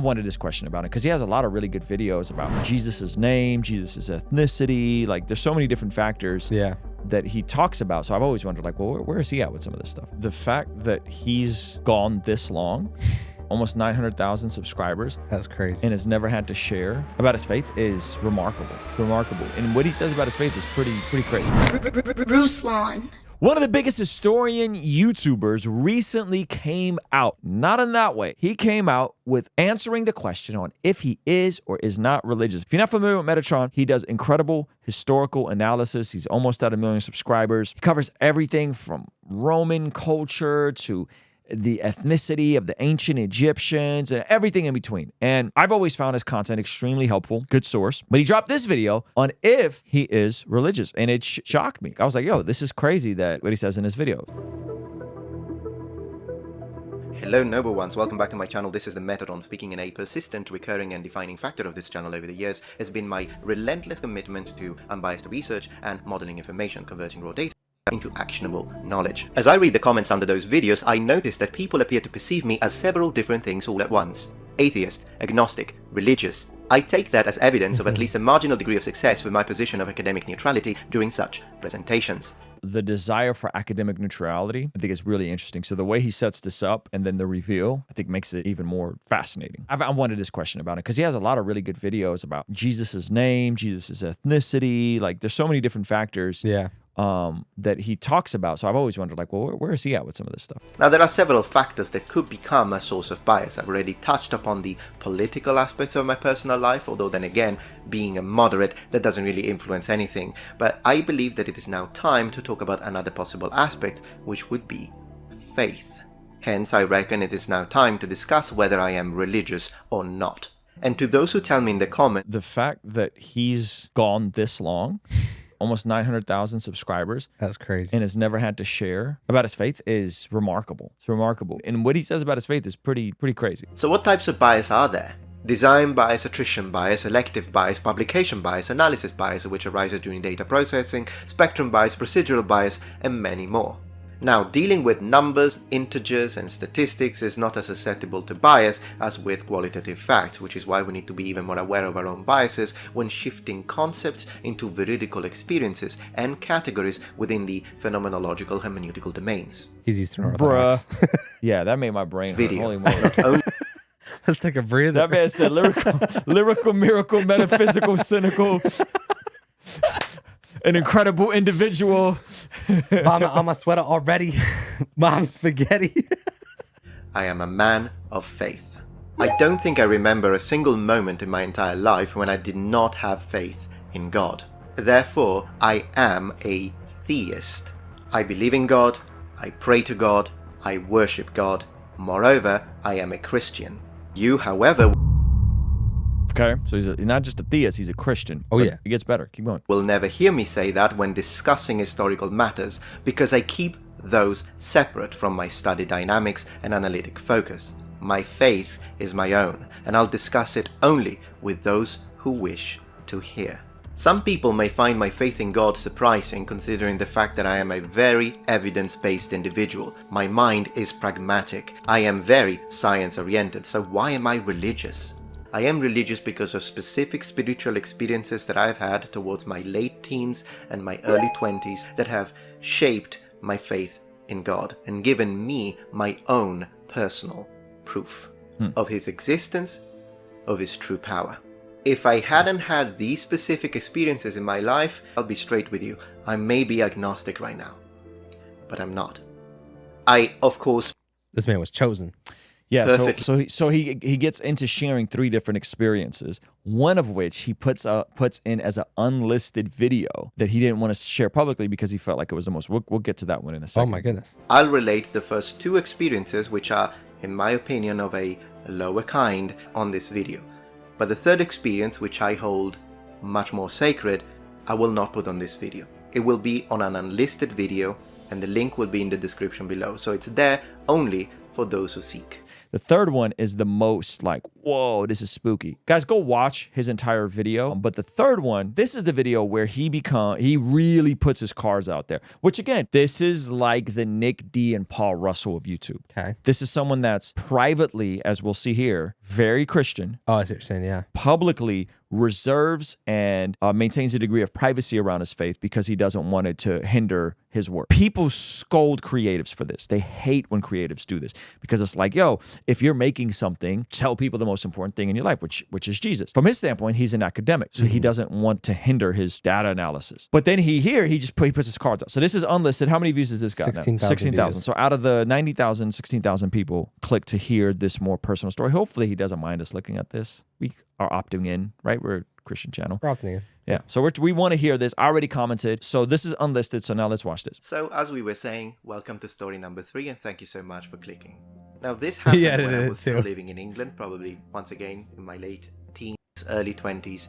I wanted this question about it because he has a lot of really good videos about Jesus's name, Jesus's ethnicity. Like, there's so many different factors that he talks about. So I've always wondered, like, well, where is he at with some of this stuff? The fact that he's gone this long, almost 900,000 subscribers. That's crazy. And has never had to share about his faith is remarkable. It's remarkable. And what he says about his faith is pretty crazy. Ruslan. One of the biggest historian YouTubers recently came out, not in that way. He came out with answering the question on if he is or is not religious. If you're not familiar with Metatron, he does incredible historical analysis. He's almost at 1 million subscribers. He covers everything from Roman culture to the ethnicity of the ancient Egyptians and everything in between. And I've always found his content extremely helpful, good source. But he dropped this video on if he is religious, and it shocked me. I was like, yo, this is crazy that what he says in his videos. Hello noble ones, welcome back to my channel. This is the Metatron speaking, and a persistent, recurring and defining factor of this channel over the years has been my relentless commitment to unbiased research and modeling information, converting raw data into actionable knowledge. As I read the comments under those videos, I notice that people appear to perceive me as several different things all at once. Atheist, agnostic, religious. I take that as evidence of at least a marginal degree of success with my position of academic neutrality during such presentations. The desire for academic neutrality, I think, is really interesting. So the way he sets this up and then the reveal, I think, makes it even more fascinating. I wanted this question about it because he has a lot of really good videos about Jesus's name, Jesus's ethnicity. Like, there's so many different factors that he talks about. So I've always wondered, like, well, where is he at with some of this stuff? Now, there are several factors that could become a source of bias. I've already touched upon the political aspects of my personal life, although then again, being a moderate, that doesn't really influence anything. But I believe that it is now time to talk about another possible aspect, which would be faith. Hence, I reckon it is now time to discuss whether I am religious or not. And to those who tell me in the comments, the fact that he's gone this long, almost 900,000 subscribers. That's crazy. And has never had to share about his faith is remarkable. It's remarkable. And what he says about his faith is pretty crazy. So what types of bias are there? Design bias, attrition bias, elective bias, publication bias, analysis bias, which arises during data processing, spectrum bias, procedural bias, and many more. Now, dealing with numbers, integers, and statistics is not as susceptible to bias as with qualitative facts, which is why we need to be even more aware of our own biases when shifting concepts into veridical experiences and categories within the phenomenological hermeneutical domains. He's Eastern Orthodox. Bruh. Yeah, that made my brain hurt. Video. Holy moly. Let's take a breather. That man said lyrical, miracle, metaphysical, cynical. An incredible individual. Mama on my sweater already. Mom spaghetti. I am a man of faith. I don't think I remember a single moment in my entire life when I did not have faith in God. Therefore, I am a theist. I believe in God, I pray to God, I worship God. Moreover, I am a Christian. You, however, Okay, so he's not just a theist, he's a Christian. Oh, yeah. It gets better. Keep going. will never hear me say that when discussing historical matters, because I keep those separate from my study dynamics and analytic focus. My faith is my own, and I'll discuss it only with those who wish to hear. Some people may find my faith in God surprising, considering the fact that I am a very evidence-based individual. My mind is pragmatic. I am very science-oriented, so why am I religious? I am religious because of specific spiritual experiences that I've had towards my late teens and my early 20s that have shaped my faith in God and given me my own personal proof of His existence, of His true power. If I hadn't had these specific experiences in my life, I'll be straight with you. I may be agnostic right now, but I'm not. I, of course... This man was chosen. Yeah, so he gets into sharing 3 different experiences, one of which he puts in as an unlisted video that he didn't want to share publicly because he felt like it was the most. We'll get to that one in a second. Oh my goodness. I'll relate the first 2 experiences, which are, in my opinion, of a lower kind, on this video. But the 3rd experience, which I hold much more sacred, I will not put on this video. It will be on an unlisted video, and the link will be in the description below. So it's there only for those who seek. The third one is the most like, whoa, this is spooky. Guys, go watch his entire video. But the third one, this is the video where he really puts his cards out there. Which again, this is like the Nick D and Paul Russell of YouTube. Okay. This is someone that's privately, as we'll see here, very Christian. Oh, I see what you're saying, yeah. Publicly reserves and maintains a degree of privacy around his faith because he doesn't want it to hinder his work. People scold creatives for this. They hate when creatives do this because it's like, yo, if you're making something, tell people the most important thing in your life, which is Jesus. From his standpoint, he's an academic, so he doesn't want to hinder his data analysis. But then he puts his cards out. So this is unlisted. How many views has this got? 16,000. 16,000. So out of the 90,000, 16,000 people click to hear this more personal story. Hopefully he doesn't mind us looking at this. We are opting in, right? We're a Christian channel. We're opting in. Yeah. So we want to hear this. I already commented. So this is unlisted. So now let's watch this. So as we were saying, welcome to story number 3, and thank you so much for clicking. Now this happened when I was still living in England, probably once again in my late teens, early 20s,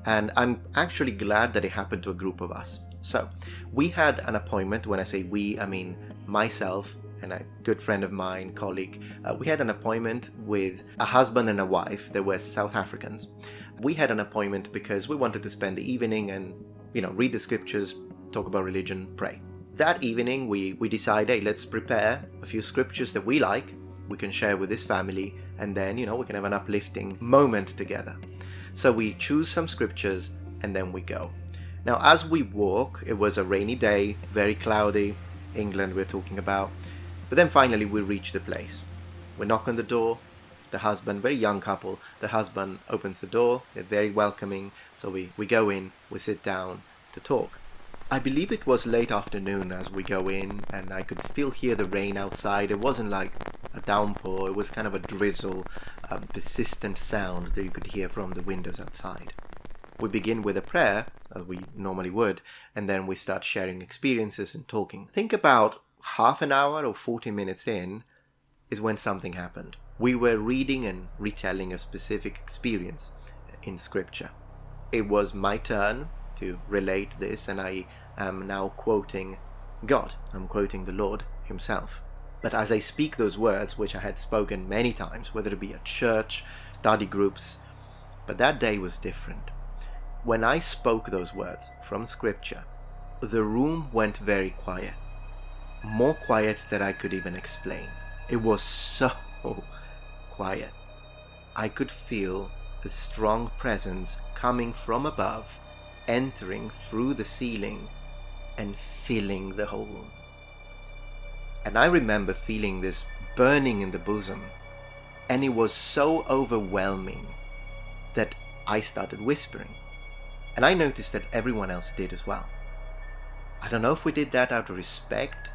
and I'm actually glad that it happened to a group of us. So we had an appointment. When I say we, I mean myself and a good friend of mine, colleague. We had an appointment with a husband and a wife. They were South Africans. We had an appointment because we wanted to spend the evening and, read the scriptures, talk about religion, pray. That evening, we decided, hey, let's prepare a few scriptures that we like, we can share with this family, and then, we can have an uplifting moment together. So we choose some scriptures, and then we go. Now, as we walk, it was a rainy day, very cloudy, England we're talking about, but then finally we reach the place. We knock on the door. The husband, very young couple, the husband opens the door. They're very welcoming. So we go in, we sit down to talk. I believe it was late afternoon as we go in, and I could still hear the rain outside. It wasn't like a downpour. It was kind of a drizzle, a persistent sound that you could hear from the windows outside. We begin with a prayer, as we normally would, and then we start sharing experiences and talking. Think about half an hour or 40 minutes in is when something happened. We were reading and retelling a specific experience in scripture. It was my turn to relate this, and I am now quoting God. I'm quoting the Lord himself. But as I speak those words, which I had spoken many times, whether it be at church, study groups, but that day was different. When I spoke those words from scripture, the room went very quiet. More quiet than I could even explain. It was so quiet. I could feel a strong presence coming from above, entering through the ceiling and filling the whole room. And I remember feeling this burning in the bosom, and it was so overwhelming that I started whispering. And I noticed that everyone else did as well. I don't know if we did that out of respect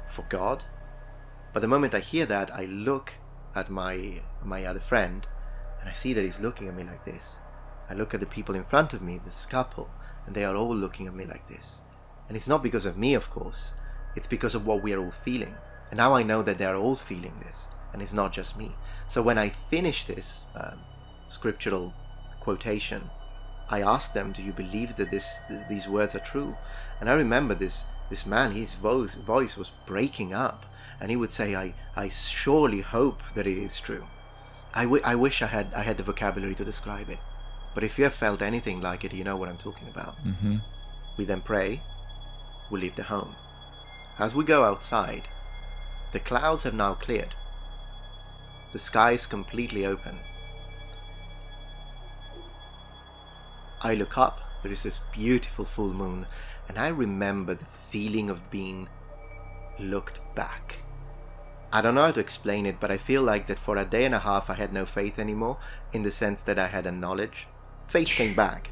for God, but the moment I hear that, I look at my other friend, and I see that he's looking at me like this. I look at the people in front of me, this couple, and they are all looking at me like this. And it's not because of me, of course. It's because of what we are all feeling. And now I know that they are all feeling this, and it's not just me. So when I finish this scriptural quotation, I asked them, do you believe that these words are true? And I remember this man, his voice was breaking up, and he would say, I surely hope that it is true. I wish I had the vocabulary to describe it. But if you have felt anything like it, you know what I'm talking about. Mm-hmm. We then pray, we leave the home. As we go outside, the clouds have now cleared. The sky is completely open. I look up, there is this beautiful full moon, and I remember the feeling of being looked back. I don't know how to explain it, but I feel like that for a day and a half I had no faith anymore, in the sense that I had a knowledge. Faith came back.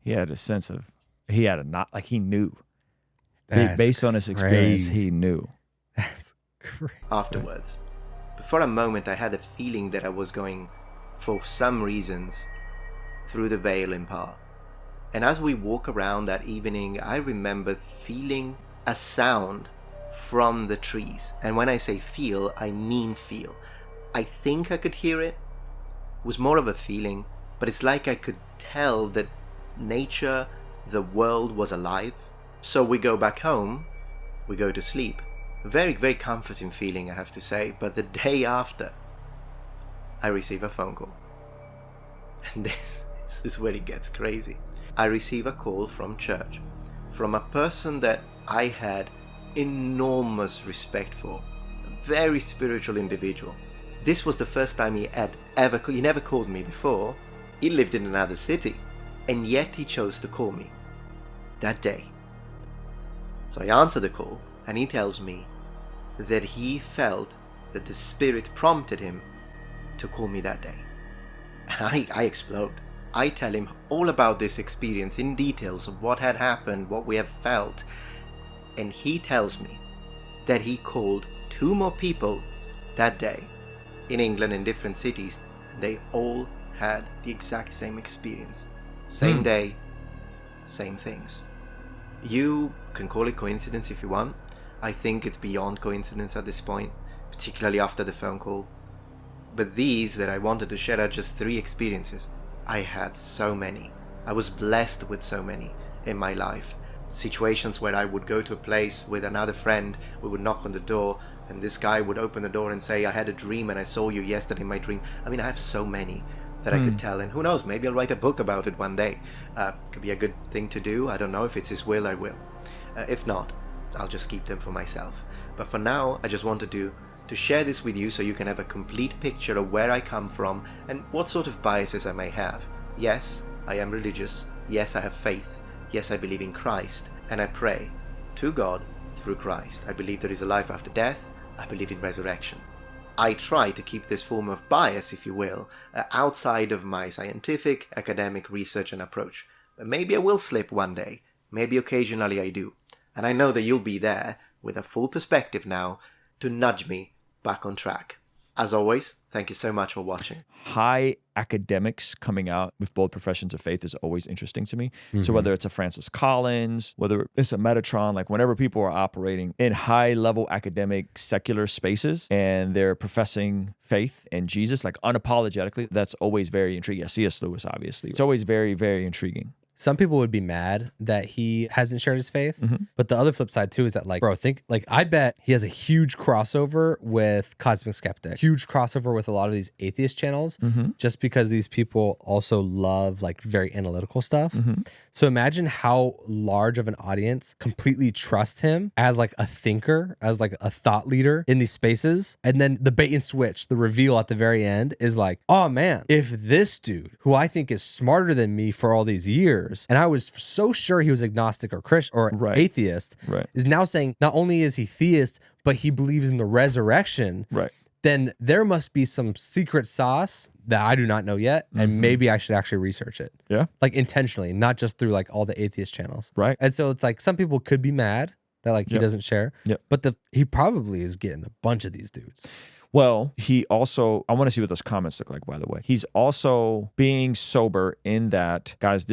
He had a sense of, he knew. That's Based on his experience, crazy. he knew. That's crazy. Afterwards. But for a moment I had a feeling that I was going, for some reasons, through the veil in part. And as we walk around that evening, I remember feeling a sound from the trees. And when I say feel, I mean feel. I think I could hear it. It was more of a feeling, but it's like I could tell that nature, the world was alive. So we go back home, we go to sleep, Very, very comforting feeling, I have to say. But the day after, I receive a phone call. And this is where it gets crazy. I receive a call from church, from a person that I had enormous respect for, a very spiritual individual. This was the first time he never called me before. He lived in another city, and yet he chose to call me that day. So I answer the call, and he tells me that he felt that the Spirit prompted him to call me that day. And I explode. I tell him all about this experience in details of what had happened, what we have felt, and he tells me that he called 2 more people that day in England in different cities. They all had the exact same experience. Same day, same things. You can call it coincidence if you want. I think it's beyond coincidence at this point, particularly after the phone call. But these that I wanted to share are just 3 experiences. I had so many. I was blessed with so many in my life. Situations where I would go to a place with another friend, we would knock on the door, and this guy would open the door and say, I had a dream and I saw you yesterday in my dream. I mean, I have so many that I could tell, and who knows, maybe I'll write a book about it one day. Could be a good thing to do. I don't know. If it's his will, I will. If not, I'll just keep them for myself. But for now, I just wanted to share this with you so you can have a complete picture of where I come from and what sort of biases I may have. Yes, I am religious. Yes, I have faith. Yes, I believe in Christ, and I pray to God through Christ. I believe there is a life after death. I believe in resurrection. I try to keep this form of bias, if you will, outside of my scientific, academic research and approach. But maybe I will slip one day. Maybe occasionally I do. And I know that you'll be there with a full perspective now to nudge me back on track. As always, thank you so much for watching. High academics coming out with both professions of faith is always interesting to me. So whether it's a Francis Collins, whether it's a Metatron, like whenever people are operating in high level academic secular spaces and they're professing faith in Jesus, like unapologetically, that's always very intriguing. C.S. Lewis, obviously. It's always very, very intriguing. Some people would be mad that he hasn't shared his faith. But the other flip side too is that like, bro, I bet he has a huge crossover with Cosmic Skeptic, huge crossover with a lot of these atheist channels, just because these people also love like very analytical stuff. So imagine how large of an audience completely trust him as like a thinker, as like a thought leader in these spaces. And then the bait and switch, the reveal at the very end is like, oh man, if this dude, who I think is smarter than me for all these years, and I was so sure he was agnostic or Christian or atheist, is now saying not only is he theist, but he believes in the resurrection, then there must be some secret sauce that I do not know yet, and maybe I should actually research it. Like intentionally, not just through like all the atheist channels. And so it's like some people could be mad that like he doesn't share, but he probably is getting a bunch of these dudes. Well, he also, I want to see what those comments look like, by the way. He's also being sober in that, guys,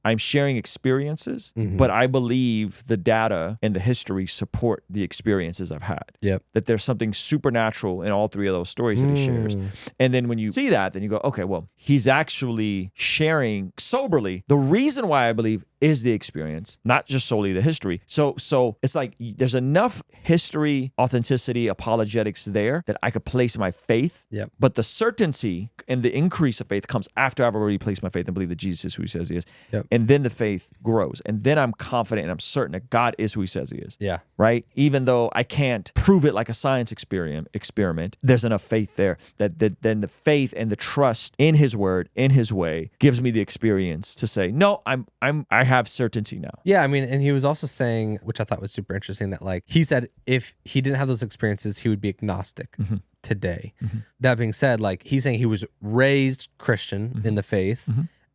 I'm sharing experiences, but I believe the data and the history support the experiences I've had. That there's something supernatural in all 3 of those stories that he shares. And then when you see that, then you go, okay, well, he's actually sharing soberly. The reason why I believe is the experience, not just solely the history. So it's like there's enough history, authenticity, apologetics there that I could place my faith. But the certainty and the increase of faith comes after I've already placed my faith and believe that Jesus is who he says he is. And then the faith grows. And then I'm confident and I'm certain that God is who he says he is. Right? Even though I can't prove it like a science experiment, there's enough faith there that then the faith and the trust in his word, in his way, gives me the experience to say, no, I have certainty now. I mean, and he was also saying, which I thought was super interesting, that like he said if he didn't have those experiences, he would be agnostic today. That being said, like he's saying he was raised Christian in the faith,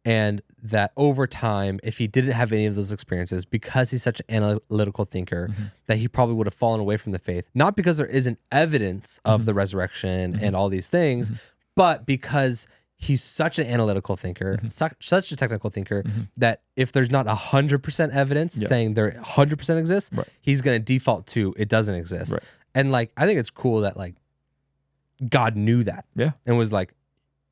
and that over time, if he didn't have any of those experiences, because he's such an analytical thinker, that he probably would have fallen away from the faith, not because there isn't evidence of the resurrection and all these things, but because he's such an analytical thinker, such a technical thinker, that if there's not 100% evidence saying there 100% exists, he's going to default to it doesn't exist. And like, I think it's cool that like God knew that and was like,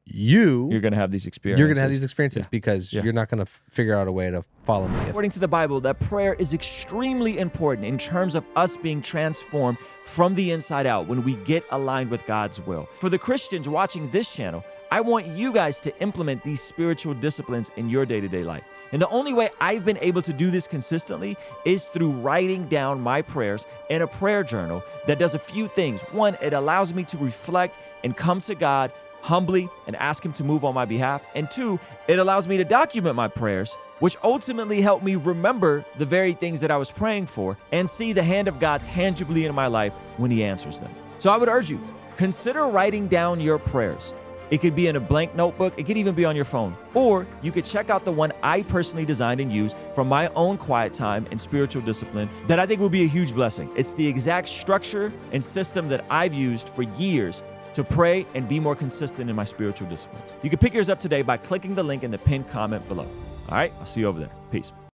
you're going to have these experiences. You're going to have these experiences Yeah. because Yeah. you're not going to figure out a way to follow me. According to the Bible, that prayer is extremely important in terms of us being transformed from the inside out when we get aligned with God's will. For the Christians watching this channel, I want you guys to implement these spiritual disciplines in your day-to-day life. And the only way I've been able to do this consistently is through writing down my prayers in a prayer journal that does a few things. One, it allows me to reflect and come to God humbly and ask Him to move on my behalf. And two, it allows me to document my prayers, which ultimately help me remember the very things that I was praying for and see the hand of God tangibly in my life when He answers them. So I would urge you, consider writing down your prayers. It could be in a blank notebook. It could even be on your phone. Or you could check out the one I personally designed and used from my own quiet time and spiritual discipline that I think will be a huge blessing. It's the exact structure and system that I've used for years to pray and be more consistent in my spiritual disciplines. You can pick yours up today by clicking the link in the pinned comment below. All right, I'll see you over there. Peace.